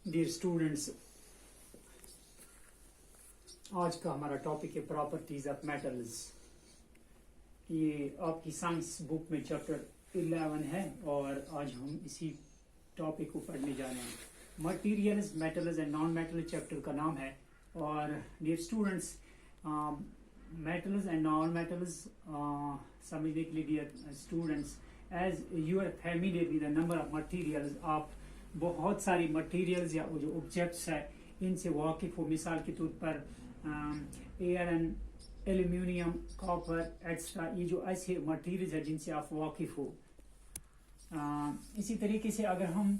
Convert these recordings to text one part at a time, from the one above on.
Dear students, आज का हमारा टॉपिक है प्रॉपर्टीज ऑफ मेटल्स। ये आपकी साइंस बुक में चैप्टर 11 है और आज हम इसी टॉपिक को पढ़ने जा रहे हैं। Materials, metals and non metal chapter का नाम है। और dear students, metals and non metals समझने के लिए dear students, as you are familiar with the number of materials, आप बहुत सारी मटेरियल्स या जो ऑब्जेक्ट्स है इनसे वाकिफ हो। मिसाल के तौर पर आयरन, एल्यूमिनियम, कॉपर एक्स्ट्रा, ये जो ऐसे मटेरियल्स है जिनसे आप वाकिफ हो। इसी तरीके से अगर हम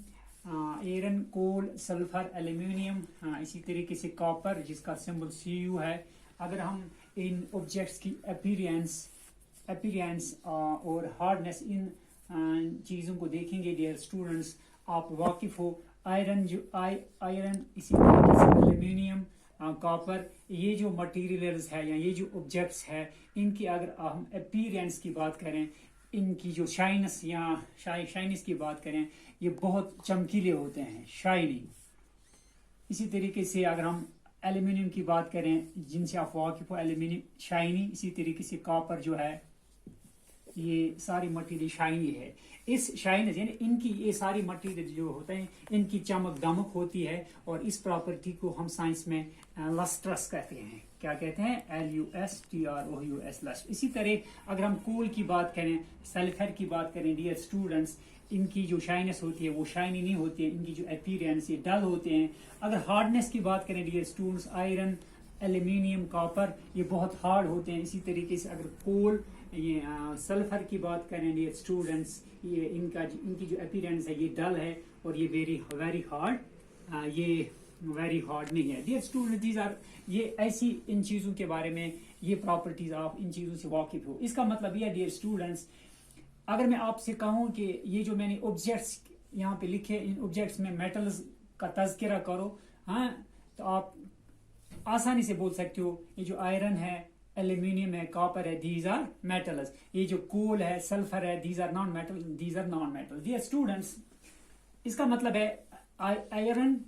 आयरन, कोल, सल्फर, एल्यूमिनियम, इसी तरीके से कॉपर जिसका सिंबल Cu है, अगर हम इन ऑब्जेक्ट्स की अपीयरेंस और हार्डनेस, इन चीज़ों को देखेंगे डियर स्टूडेंट्स, आप वाकिफ हो। आयरन इसी तरीके से एल्यूमिनियम, कॉपर, ये जो मटेरियल्स है या ये जो ऑब्जेक्ट्स है, इनकी अगर हम अपीयरेंस की बात करें, इनकी जो शाइनिस की बात करें, ये बहुत चमकीले होते हैं, शाइनिंग। इसी तरीके से अगर हम एल्यूमिनियम की बात करें, जिनसे आप वाकिफ हो, एल्यूमिनियम शाइनी। इसी तरीके से कॉपर जो है, ये सारी मटेरियल शाइनी है। इस शाइनेस यानी इनकी ये सारी मटेरियल जो होते हैं, इनकी चमक दमक होती है और इस प्रॉपर्टी को हम साइंस में लस्ट्रस कहते हैं। क्या कहते हैं? LUSTROUS, lust. इसी तरह अगर हम कोल की बात करें, सल्फर की बात करें डियर स्टूडेंट्स, इनकी जो शाइनेस होती है वो शाइनी नहीं होती है, इनकी जो अपीयरेंस ये डल होते हैं। अगर हार्डनेस की बात करें dear students, iron, aluminium, copper, ये बहुत हार्ड होते हैं। इसी तरीके से अगर कोल, ये सल्फर की बात करें डियर स्टूडेंट्स, ये इनकी जो अपीयरेंस है ये डल है और ये वेरी हार्ड, ये वेरी हार्ड नहीं है डियर स्टूडेंट्स। दीज आर, ये ऐसी इन चीज़ों के बारे में, ये प्रॉपर्टीज आप इन चीज़ों से वाकिफ हो। इसका मतलब ये है डियर स्टूडेंट्स, अगर मैं आपसे कहूँ कि ये जो मैंने ऑब्जेक्ट्स यहाँ पे लिखे, इन ऑब्जेक्ट्स में मेटल्स का तज़किरा करो, हाँ, तो आप आसानी से बोल सकते हो ये जो आयरन है, एल्यूमिनियम है, कॉपर है, दीज आर मेटल्स। ये जो कोल है, सल्फर है, these are non metal. Dear students, इसका मतलब है iron,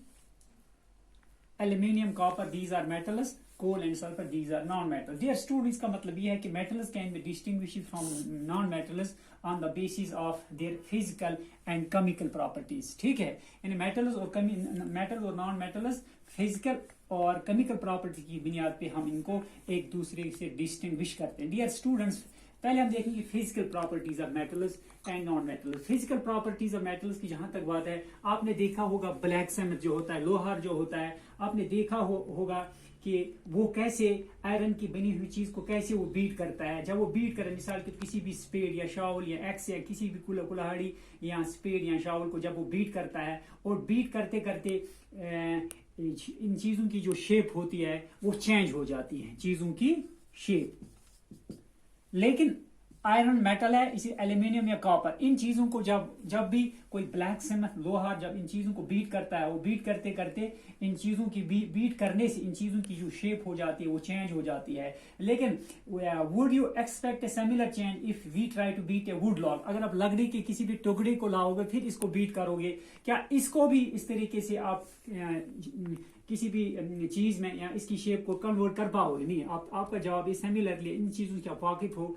aluminium, copper, these are metals, coal and sulphur, these are non metal. Dear students, का मतलब यह है कि metals can be distinguished from non metals on the basis of their physical and chemical properties. ठीक है, यानी metals और non metals physical और केमिकल प्रॉपर्टी की बुनियाद पे हम इनको एक दूसरे से डिस्टिंग्विश करते हैं। डियर स्टूडेंट्स, पहले हम देखेंगे physical properties of metals and non metals. Physical properties of metals की जहां तक बात है, आपने देखा होगा ब्लैक सैमथ जो होता है, लोहार जो होता है, आपने देखा होगा कि वो कैसे आयरन की बनी हुई चीज को कैसे वो बीट करता है। जब वो बीट करे, मिसाल के किसी भी स्पेड या शावल या एक्स या किसी भी कुल्हाड़ी या स्पेड या शावल को जब वो बीट करता है, और बीट करते करते इन चीजों की जो शेप होती है वो चेंज हो जाती है, चीजों की शेप। लेकिन आयरन मेटल है, इसे एल्यूमिनियम या कॉपर, इन चीजों को जब भी कोई ब्लैक सैमथ लोहा जब इन चीजों को बीट करता है, वो बीट करते करते इन चीजों की बीट करने से इन चीजों की जो शेप हो जाती है वो चेंज हो जाती है। लेकिन would you expect a similar change if we try to beat a wood log? अगर आप लकड़ी के किसी भी टुकड़े को लाओगे फिर इसको बीट करोगे, क्या इसको भी इस तरीके से आप किसी भी चीज में या इसकी शेप को कन्वर्ट कर पाओगे? नहीं। आपका जवाब है सिमिलरली, इन चीजों से आप वाकिफ हो,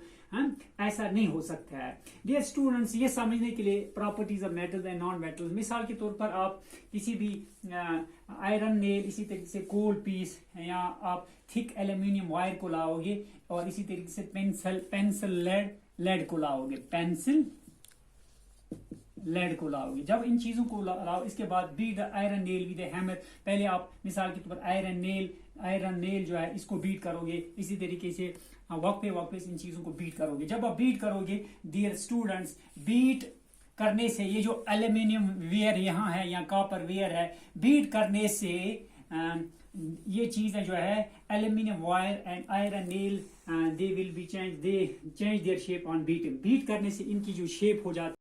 ऐसा नहीं हो सकता है। डियर स्टूडेंट्स, ये समझने के लिए properties of metals and non metals, मिसाल के तौर पर आप किसी भी आयरन नेल, इसी तरीके से कोल पीस, या आप थिक एल्यूमिनियम वायर को लाओगे और इसी तरीके से पेंसिल लेड को लाओगे, पेंसिल लेड को लाओगे। जब इन चीजों को लाओ, इसके बाद beat the iron nail with a hammer. पहले आप मिसाल के तौर पर आयरन नेल जो है इसको बीट करोगे, इसी तरीके से वक्त पे इन चीजों को बीट करोगे। जब आप बीट करोगे डियर स्टूडेंट्स, बीट करने से ये जो एल्यूमिनियम वेयर यहाँ है या कॉपर वेयर है, बीट करने से ये चीजें जो है aluminium wire and iron nail, they will be change their shape on beating. Beat करने से इनकी जो शेप हो जाती